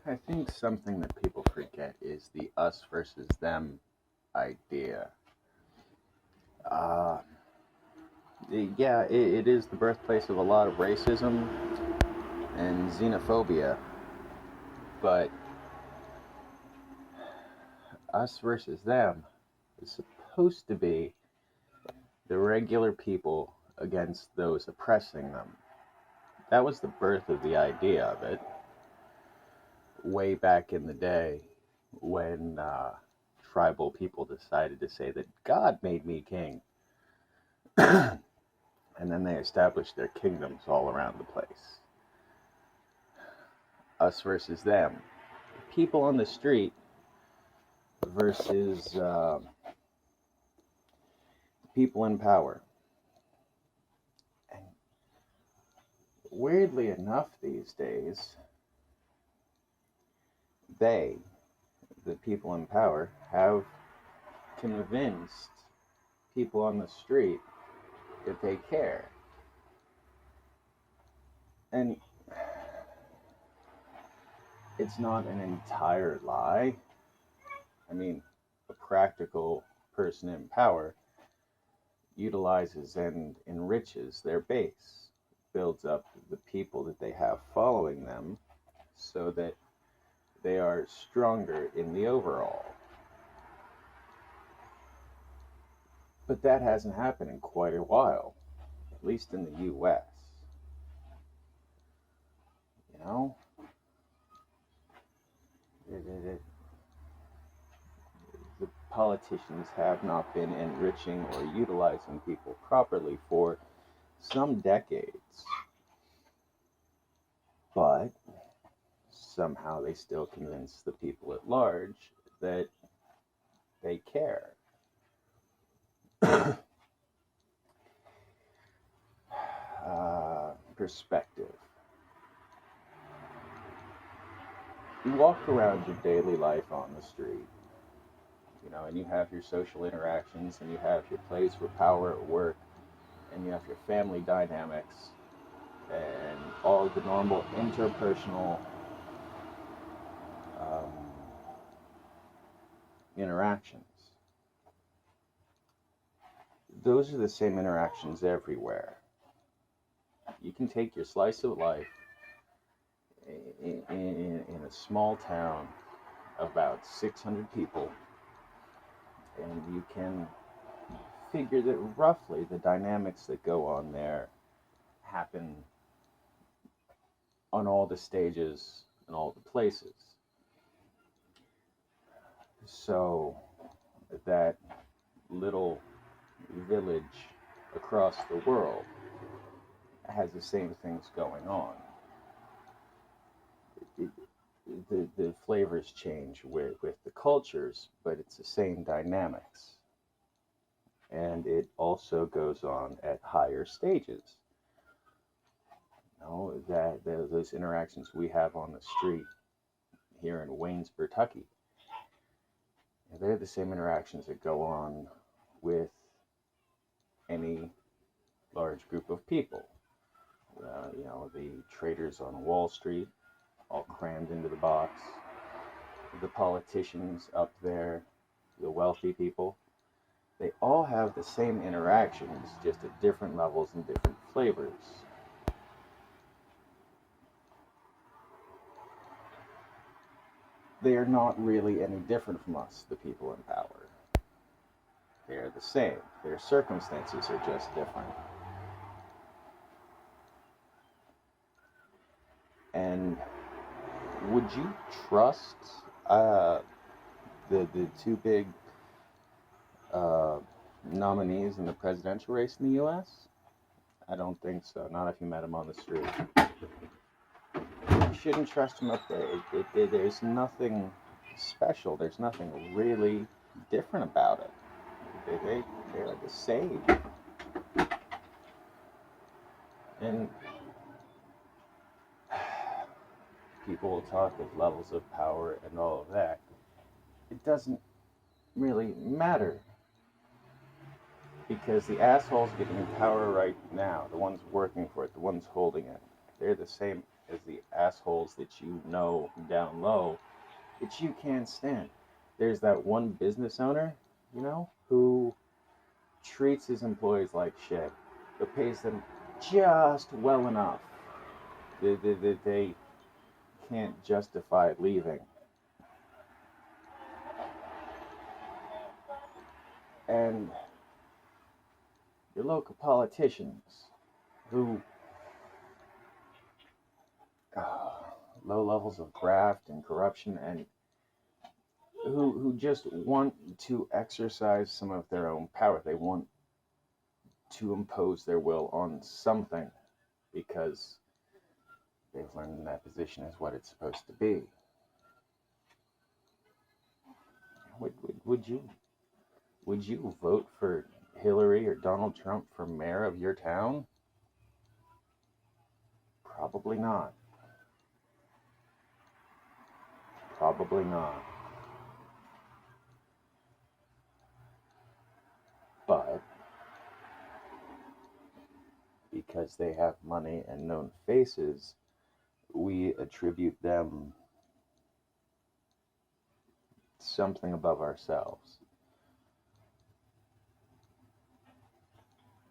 I think something that people forget is the us versus them idea. Uh, yeah, it is the birthplace of a lot of racism and xenophobia, but us versus them is supposed to be the regular people against those oppressing them. That was the birth of the idea of it way back in the day when tribal people decided to say that God made me king. And then they established their kingdoms all around the place. Us versus them. People on the street versus people in power. And weirdly enough, these days, they, the people in power, have convinced people on the street that they care. And it's not an entire lie. I mean, a practical person in power utilizes and enriches their base, builds up the people that they have following them so that they are stronger in the overall. But that hasn't happened in quite a while, at least in the US. You know, it, the politicians have not been enriching or utilizing people properly for some decades. But somehow they still convince the people at large that they care. Perspective. You walk around your daily life on the street, and you have your social interactions, and you have your place for power at work, and you have your family dynamics, and all of the normal interpersonal um, interactions. Those are the same interactions everywhere. You can take your slice of life in a small town of about 600 people, and you can figure that roughly the dynamics that go on there happen on all the stages and all the places. So that little village across the world has the same things going on. The flavors change with the cultures, but it's the same dynamics. And it also goes on at higher stages. That those interactions we have on the street here in Waynesburg, Kentucky, they're the same interactions that go on with any large group of people. The traders on Wall Street, all crammed into the box, the politicians up there, the wealthy people, they all have the same interactions, just at different levels and different flavors. They are not really any different from us, the people in power. They are the same. Their circumstances are just different. And would you trust the two big uh, nominees in the presidential race in the U.S.? I don't think so. Not if you met them on the street. You shouldn't trust them up there. There's nothing special. There's nothing really different about it. They're like the same. And people will talk of levels of power and all of that. It doesn't really matter because the assholes getting power right now, the ones working for it, the ones holding it, they're the same as the assholes that you know down low that you can't stand. There's that one business owner, who treats his employees like shit, but pays them just well enough that they can't justify leaving. And your local politicians who low levels of graft and corruption, and who just want to exercise some of their own power. They want to impose their will on something because they've learned that position is what it's supposed to be. Would you vote for Hillary or Donald Trump for mayor of your town? Probably not. Probably not. But because they have money and known faces, we attribute them something above ourselves.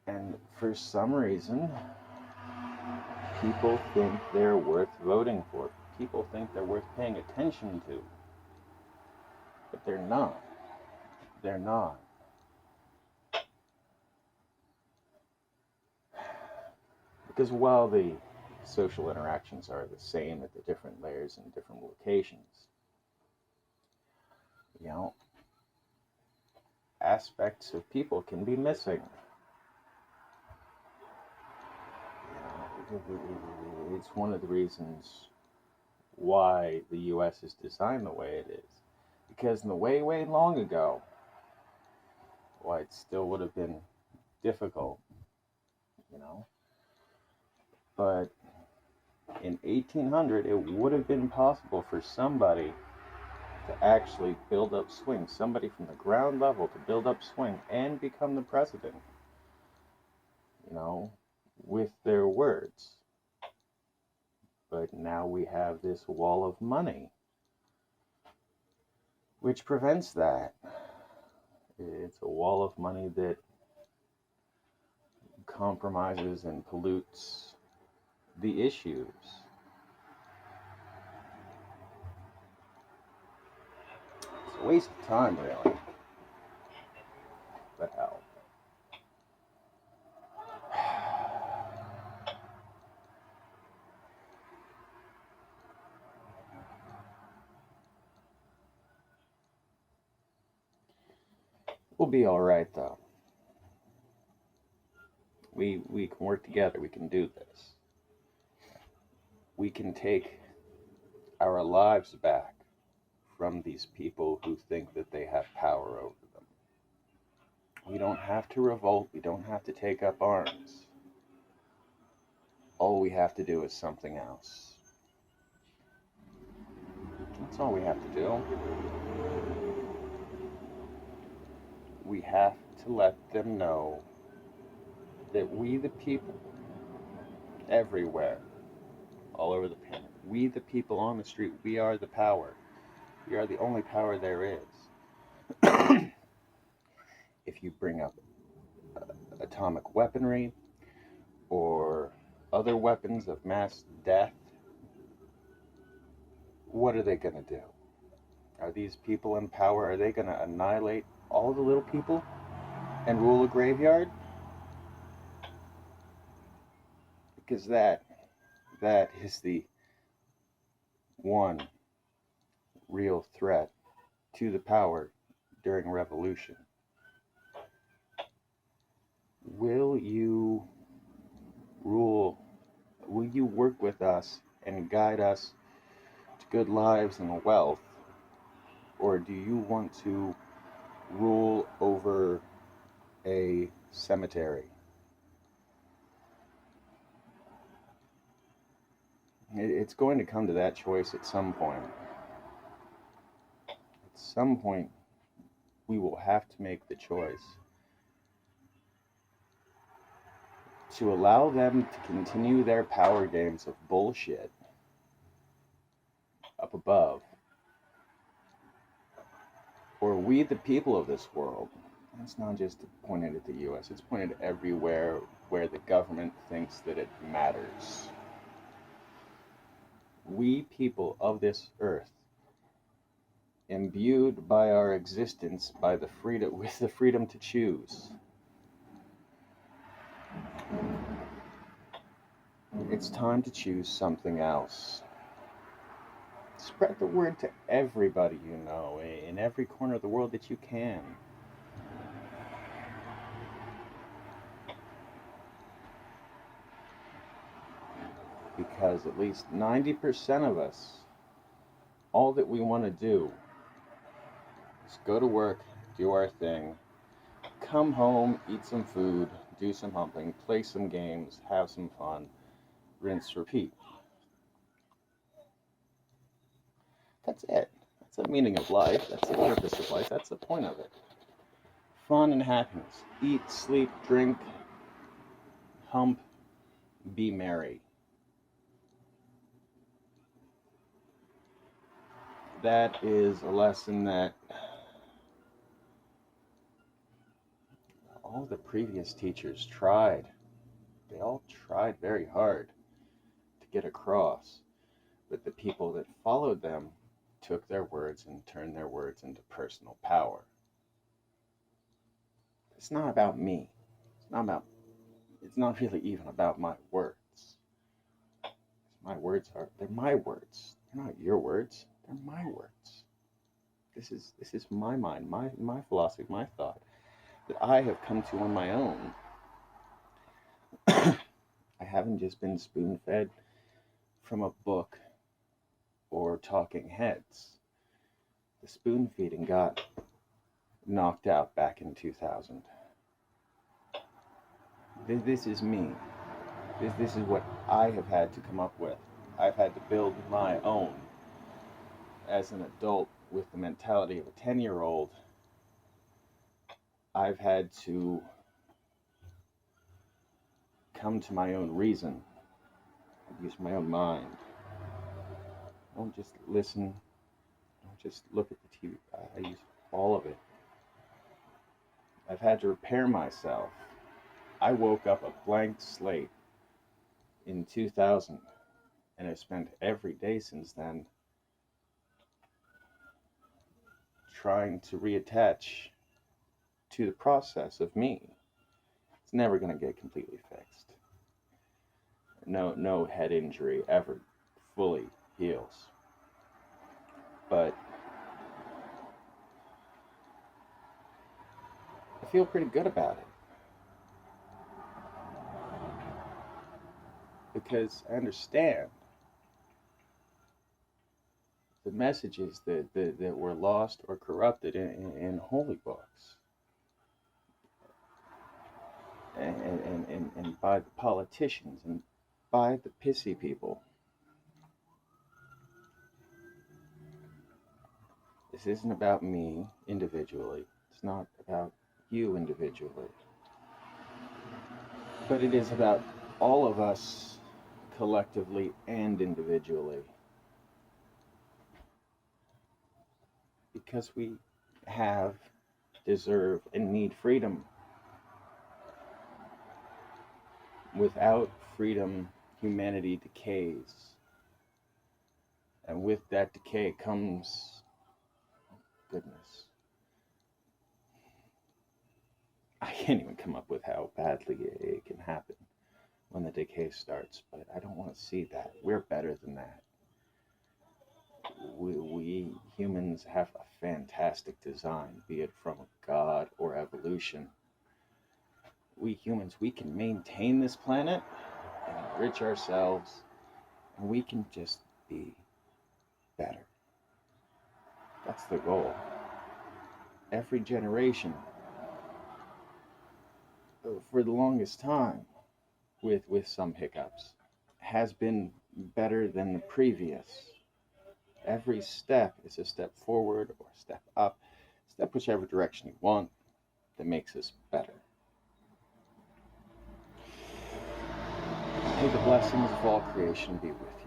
And for some reason, people think they're worth voting for. People think they're worth paying attention to. But they're not. They're not. Because while the social interactions are the same at the different layers and different locations, aspects of people can be missing. It's one of the reasons why the U.S. is designed the way it is. Because in the way long ago, why it still would have been difficult, But in 1800, it would have been possible for somebody to actually build up swing, somebody from the ground level to build up swing and become the president, with their words. But now we have this wall of money, which prevents that. It's a wall of money that compromises and pollutes the issues. It's a waste of time, really. But hell. We'll be all right, though. We can work together. We can do this. We can take our lives back from these people who think that they have power over them. We don't have to revolt. We don't have to take up arms. All we have to do is something else. That's all we have to do. We have to let them know that we, the people, everywhere, all over the planet, we, the people on the street, we are the power. We are the only power there is. If you bring up atomic weaponry or other weapons of mass death, what are they going to do? Are these people in power, are they going to annihilate all the little people and rule a graveyard? Because that is the one real threat to the power during a revolution. Will you rule? Will you work with us and guide us to good lives and wealth? Or do you want to rule over a cemetery? It's going to come to that choice at some point. At some point, we will have to make the choice to allow them to continue their power games of bullshit, up above, or we the people of this world. It's not just pointed at the US, it's pointed everywhere where the government thinks that it matters. We people of this earth, imbued by our existence by the freedom with the freedom to choose. It's time to choose something else. Spread the word to everybody you know, in every corner of the world that you can. Because at least 90% of us, all that we want to do is go to work, do our thing, come home, eat some food, do some humping, play some games, have some fun, rinse, repeat. That's it. That's the meaning of life. That's the purpose of life. That's the point of it. Fun and happiness. Eat, sleep, drink, hump, be merry. That is a lesson that all the previous teachers tried. They all tried very hard to get across, but the people that followed them took their words and turned their words into personal power. It's not about me. It's not really even about my words. They're my words. They're not your words. They're my words. This is my mind, my philosophy, my thought that I have come to on my own. I haven't just been spoon-fed from a book or talking heads. The spoon feeding got knocked out back in 2000. This is me. This is what I have had to come up with. I've had to build my own. As an adult with the mentality of a 10-year-old, I've had to come to my own reason, use my own mind. Don't just listen, don't just look at the TV. I use all of it. I've had to repair myself. I woke up a blank slate in 2000, and I've spent every day since then trying to reattach to the process of me. It's never going to get completely fixed. No head injury ever fully heals. But I feel pretty good about it. Because I understand the messages that were lost or corrupted in holy books and by the politicians and by the pissy people. This isn't about me individually. It's not about you individually. But it is about all of us collectively and individually. Because we have, deserve, and need freedom. Without freedom, humanity decays. And with that decay comes goodness. I can't even come up with how badly it can happen when the decay starts, but I don't want to see that. We're better than that. We humans have a fantastic design, be it from God or evolution. We humans, we can maintain this planet and enrich ourselves, and we can just be better. That's the goal. Every generation, for the longest time, with some hiccups, has been better than the previous. Every step is a step forward or a step up, step whichever direction you want, that makes us better. May the blessings of all creation be with you.